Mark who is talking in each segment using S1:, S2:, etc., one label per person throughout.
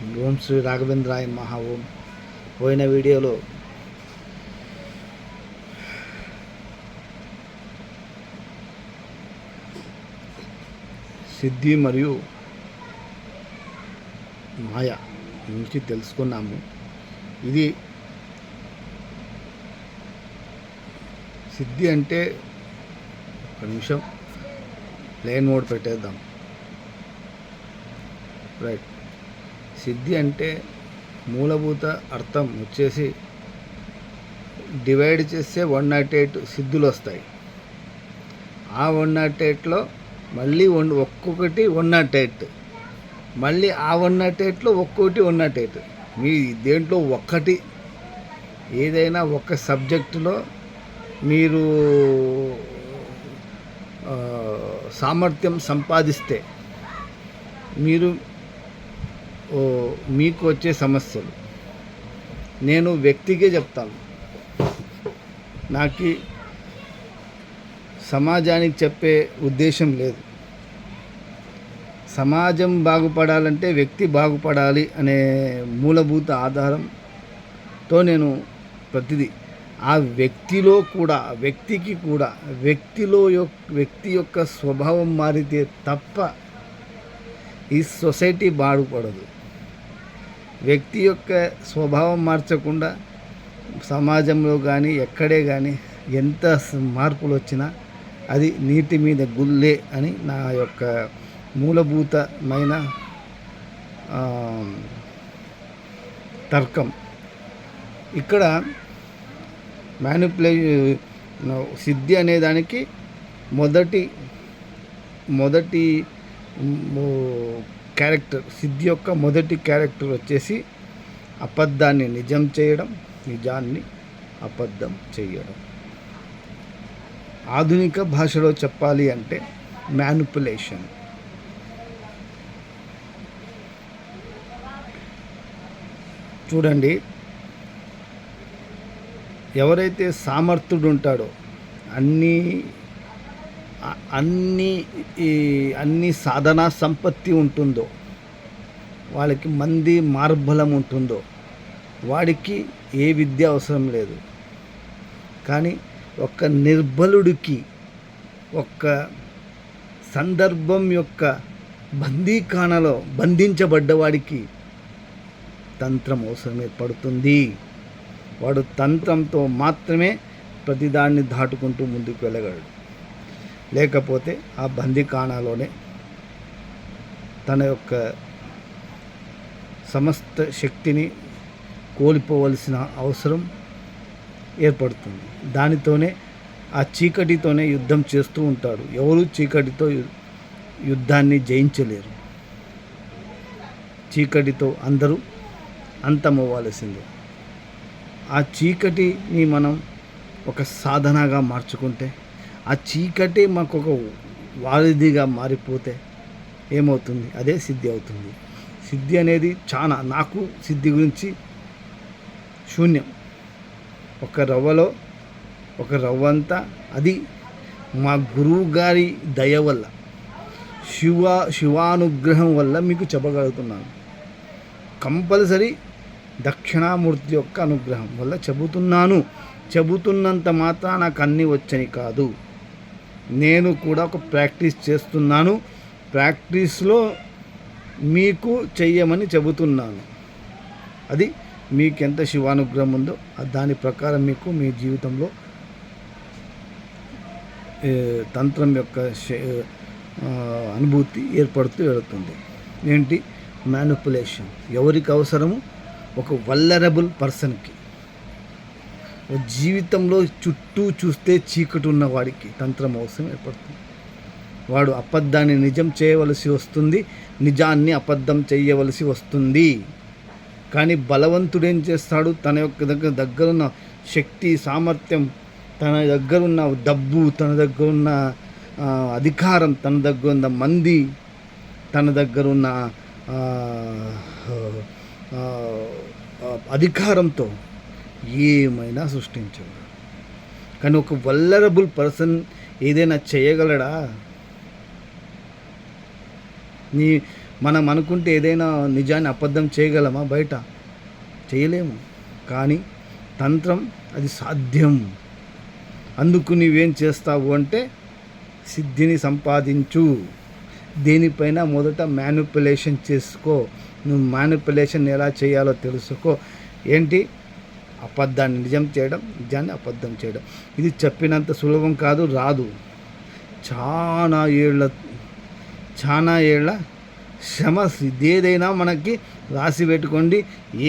S1: ఓం శ్రీ రాఘవేంద్రాయ మహా ఓం. పోయిన వీడియోలో సిద్ధి మరియు మాయ నుంచి తెలుసుకున్నాము. ఇది సిద్ధి అంటే ఒక నిమిషం ప్లేన్ మోడ్ పెట్టేద్దాం. రైట్. సిద్ధి అంటే మూలభూత అర్థం వచ్చేసి డివైడ్ చేస్తే 108 సిద్ధులు వస్తాయి. ఆ 108లో మళ్ళీ ఒక్కొక్కటి 108, మళ్ళీ ఆ 108లో ఒక్కొక్కటి 108. మీ దేంట్లో ఒక్కటి ఏదైనా ఒక సబ్జెక్టులో మీరు సామర్థ్యం సంపాదిస్తే మీకు వచ్చే సమస్యలు నేను వ్యక్తికే చెప్తాను. నాకు సమాజానికి చెప్పే ఉద్దేశం లేదు. సమాజం బాగుపడాలంటే వ్యక్తి బాగుపడాలి అనే మూలభూత ఆధారంతో నేను ప్రతిదీ ఆ వ్యక్తిలో కూడా వ్యక్తి యొక్క స్వభావం మారితే తప్ప ఈ సొసైటీ బాగుపడదు. వ్యక్తి యొక్క స్వభావం మార్చకుండా సమాజంలో కానీ ఎక్కడే కానీ ఎంత మార్పులు వచ్చినా అది నీటి మీద గుల్లే అని నా యొక్క మూలభూతమైన తర్కం. ఇక్కడ సిద్ధి అనే దానికి మొదటి క్యారెక్టర్, సిద్ధి యొక్క మొదటి క్యారెక్టర్ వచ్చేసి అబద్ధాన్ని నిజం చేయడం, నిజాన్ని అబద్ధం చేయడం. ఆధునిక భాషలో చెప్పాలి అంటే మ్యానిపులేషన్. చూడండి, ఎవరైతే సామర్థ్యుడు ఉంటాడో అన్ని సాధనా సంపత్తి ఉంటుందో, వాళ్ళకి మంది మార్బలం ఉంటుందో, వాడికి ఏ విద్య అవసరం లేదు. కానీ ఒక నిర్బలుడికి, ఒక సందర్భం యొక్క బందీఖానలో బంధించబడ్డవాడికి తంత్రం అవసరం ఏర్పడుతుంది. వాడు తంత్రంతో మాత్రమే ప్రతిదాన్ని దాటుకుంటూ ముందుకు వెళ్ళగలడు. లేకపోతే ఆ బందీఖానాలోనే తన యొక్క సమస్త శక్తిని కోల్పోవలసిన అవసరం ఏర్పడుతుంది. దానితోనే ఆ చీకటితోనే యుద్ధం చేస్తూ ఉంటాడు. ఎవరు చీకటితో యుద్ధాన్ని జయించలేరు. చీకటితో అందరూ అంతమవ్వాల్సిందే. ఆ చీకటిని మనం ఒక సాధనగా మార్చుకుంటే, ఆ చీకటి మాకు ఒక వారిధిగా మారిపోతే ఏమవుతుంది? అదే సిద్ధి అవుతుంది. సిద్ధి అనేది నాకు సిద్ధి గురించి శూన్యం. ఒక రవ్వంతా అది మా గురువు గారి దయ వల్ల, శివానుగ్రహం వల్ల మీకు చెప్పగలుగుతున్నాను. కంపల్సరీ దక్షిణామూర్తి యొక్క అనుగ్రహం వల్ల చెబుతున్నంత మాత్రం నాకు అన్నీ వచ్చని కాదు. నేను కూడా ఒక ప్రాక్టీస్ చేస్తున్నాను. ప్రాక్టీస్లో మీకు చెయ్యమని చెబుతున్నాను. అది మీకు ఎంత శివానుగ్రహం ఉందో దాని ప్రకారం మీకు మీ జీవితంలో తంత్రం యొక్క అనుభూతి ఏర్పడుతూ వెళుతుంది. ఏంటి? మ్యానిపులేషన్. ఎవరికి అవసరము? ఒక వల్నరబుల్ పర్సన్కి. జీవితంలో చుట్టూ చూస్తే చీకటి ఉన్న వాడికి తంత్రం అవసరం ఏర్పడుతుంది. వాడు అబద్ధాన్ని నిజం చేయవలసి వస్తుంది, నిజాన్ని అబద్ధం చేయవలసి వస్తుంది. కానీ బలవంతుడు ఏం చేస్తాడు? తన యొక్క దగ్గరున్న శక్తి, సామర్థ్యం, తన దగ్గరున్న డబ్బు, తన దగ్గరున్న అధికారం, తన దగ్గరున్న మంది, తన దగ్గరున్న అధికారంతో ఏమైనా సృష్టించగలడు. కానీ ఒక వల్నరబుల్ పర్సన్ ఏదైనా చేయగలడా? మనం అనుకుంటే ఏదైనా నిజాన్ని అబద్ధం చేయగలమా? బయట చేయలేము. కానీ తంత్రం అది సాధ్యం. అందుకు నువ్వేం చేస్తావు అంటే సిద్ధిని సంపాదించు. దేనిపైన మొదట మ్యానిపులేషన్ చేసుకో. నువ్వు మ్యానిపులేషన్ ఎలా చేయాలో తెలుసుకో. ఏంటి? అబద్ధాన్ని నిజం చేయడం, నిజాన్ని అబద్ధం చేయడం. ఇది చెప్పినంత సులభం కాదు, రాదు. చాలా ఏళ్ళ శ్రమ. ఏదైనా మనకి రాసి పెట్టుకోండి,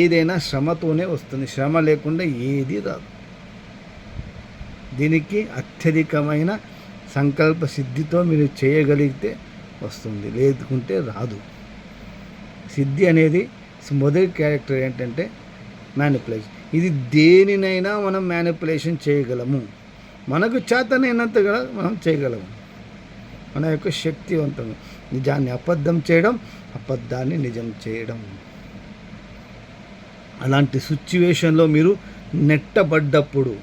S1: ఏదైనా శ్రమతోనే వస్తుంది. శ్రమ లేకుండా ఏది రాదు. దీనికి అత్యధికమైన సంకల్ప సిద్ధితో మీరు చేయగలిగితే వస్తుంది, లేకుంటే రాదు. సిద్ధి అనేది మొదటి క్యారెక్టర్ ఏంటంటే మ్యానిపులేషన్. ఇది దేనినైనా మనం మ్యానిపులేషన్ చేయగలము. మనకు చేతనైనంతగా మనం చేయగలము. మన యొక్క శక్తివంతం. నిజాన్ని అబద్ధం చేయడం, అబద్ధాన్ని నిజం చేయడం. అలాంటి సిచ్యువేషన్లో మీరు నెట్టబడ్డప్పుడు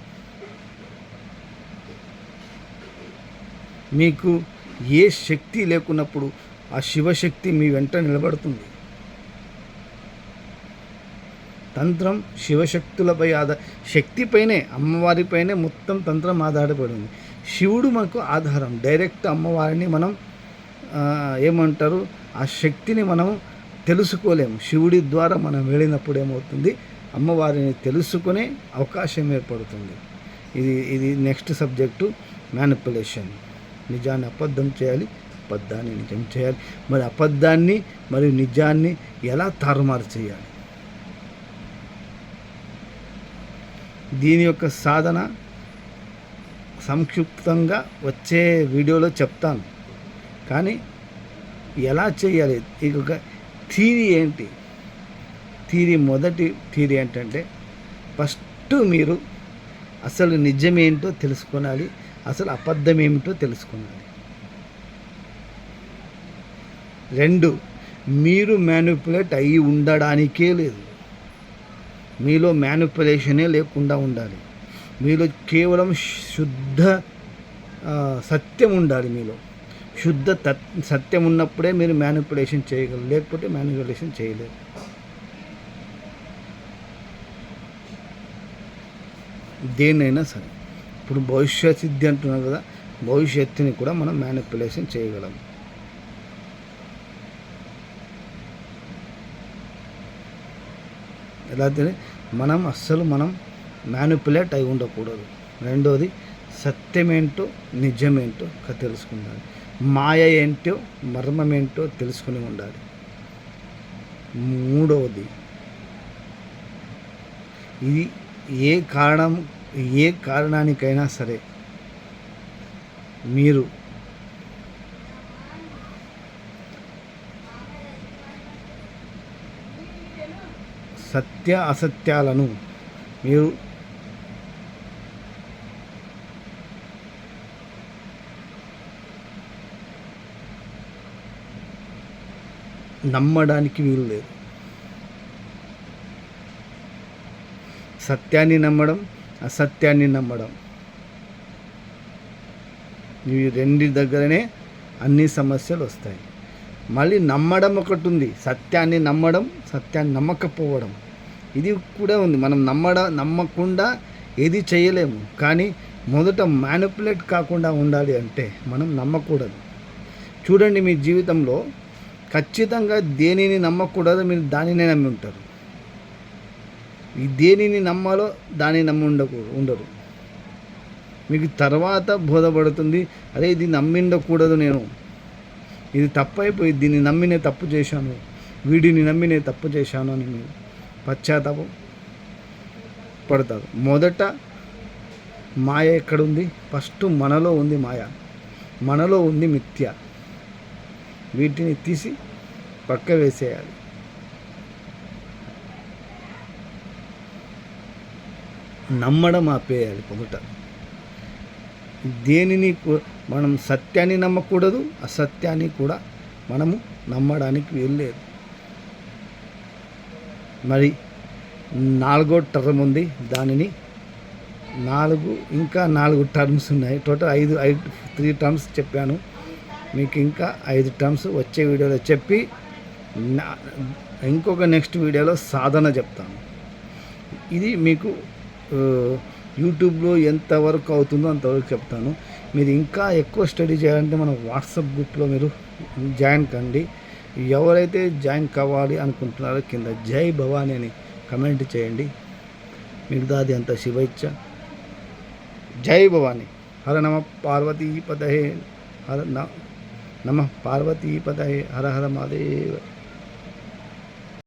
S1: మీకు ఏ శక్తి లేకున్నప్పుడు ఆ శివశక్తి మీ వెంట నిలబడుతుంది. తంత్రం శివశక్తులపై శక్తిపైనే, అమ్మవారిపైనే మొత్తం తంత్రం ఆధారపడింది. శివుడు మనకు ఆధారం. డైరెక్ట్ అమ్మవారిని మనం ఏమంటారు, ఆ శక్తిని మనం తెలుసుకోలేము. శివుడి ద్వారా మనం వెళ్ళినప్పుడు ఏమవుతుంది, అమ్మవారిని తెలుసుకునే అవకాశం ఏర్పడుతుంది. ఇది నెక్స్ట్ సబ్జెక్టు మ్యానిపులేషన్. నిజాన్ని అబద్ధం చేయాలి, అబద్ధాన్ని నిజం చేయాలి. మరి అబద్ధాన్ని మరియు నిజాన్ని ఎలా తారుమారు చేయాలి? దీని యొక్క సాధన సంక్షిప్తంగా వచ్చే వీడియోలో చెప్తాను. కానీ ఎలా చేయాలి, ఇంకొక థీరీ ఏంటి? మొదటి థీరీ ఏంటంటే ఫస్ట్ మీరు అసలు నిజమేంటో తెలుసుకోవాలి, అసలు అబద్ధం ఏమిటో తెలుసుకోవాలి. 2, మీరు మ్యానిపులేట్ అయ్యి ఉండడానికే లేదు. మీలో మ్యానిపులేషనే లేకుండా ఉండాలి. మీలో కేవలం శుద్ధ సత్యం ఉండాలి. మీలో శుద్ధ సత్యం ఉన్నప్పుడే మీరు మ్యానిపులేషన్ చేయగలరు, లేకపోతే మ్యానిపులేషన్ చేయలేరు. దేన్నైనా సరే. ఇప్పుడు భవిష్యత్ సిద్ధి అంటున్నారు కదా, భవిష్యత్తుని కూడా మనం మ్యానిపులేషన్ చేయగలం. ఎలా మనం మ్యానిపులేట్ అయి ఉండకూడదు. 2వది సత్యమేంటో నిజమేంటో తెలుసుకుండాలి. మాయ ఏంటో మర్మమేంటో తెలుసుకుని ఉండాలి. 3వది ఇది ఏ కారణానికైనా సరే మీరు సత్య అసత్యాలను మీరు నమ్మడానికి వీలు లేదు. సత్యాన్ని నమ్మడం, అసత్యాన్ని నమ్మడం, ఇవి 2 దగ్గరనే అన్ని సమస్యలు వస్తాయి. మళ్ళీ నమ్మడం ఒకటి ఉంది, సత్యాన్ని నమ్మడం, సత్యాన్ని నమ్మకపోవడం, ఇది కూడా ఉంది. మనం నమ్మకుండా ఏది చేయలేము. కానీ మొదట మ్యానిపులేట్ కాకుండా ఉండాలి అంటే మనం నమ్మకూడదు. చూడండి, మీ జీవితంలో ఖచ్చితంగా దేనిని నమ్మకూడదు, మీరు దానినే నమ్మి ఉంటారు. దేనిని నమ్మాలో దాన్ని నమ్మి ఉండరు. మీకు తర్వాత బోధపడుతుంది, అరే ఇది నమ్మిండకూడదు, నేను ఇది తప్పు అయిపోయింది, దీన్ని నమ్మి నేను తప్పు చేశాను, వీడిని నమ్మి నేను తప్పు చేశాను అని మీరు పశ్చాత్తాపం పడతారు. మొదట మాయ ఎక్కడుంది? ఫస్ట్ మనలో ఉంది మాయ, మనలో ఉంది మిథ్య. వీటిని తీసి పక్క వేసేయాలి. నమ్మడం ఆపేయాలి. మొదట దేనిని మనం సత్యాన్ని నమ్మకూడదు, అసత్యాన్ని కూడా మనము నమ్మడానికి వీల్లేదు. మరి 4వ టర్మ్ ఉంది, దానిని 4 టర్మ్స్ ఉన్నాయి. టోటల్ 3 టర్మ్స్ చెప్పాను. మీకు ఇంకా 5 టర్మ్స్ వచ్చే వీడియోలో చెప్పి నా- ఇంకొక నెక్స్ట్ వీడియోలో సాధన చెప్తాను. ఇది మీకు యూట్యూబ్లో ఎంతవరకు అవుతుందో అంతవరకు చెప్తాను. మీరు ఇంకా ఎక్కువ స్టడీ చేయాలంటే మన వాట్సాప్ గ్రూప్లో మీరు జాయిన్ కండి. ఎవరైతే జాయిన్ కావాలి అనుకుంటున్నారో కింద జై భవానీ అని కమెంట్ చేయండి. మిగతాది అంత శివ ఇచ్చ. జై భవానీ. హర నమ పార్వతీపతయే. హర నమ పార్వతీపతయే. హర హర మహాదేవ.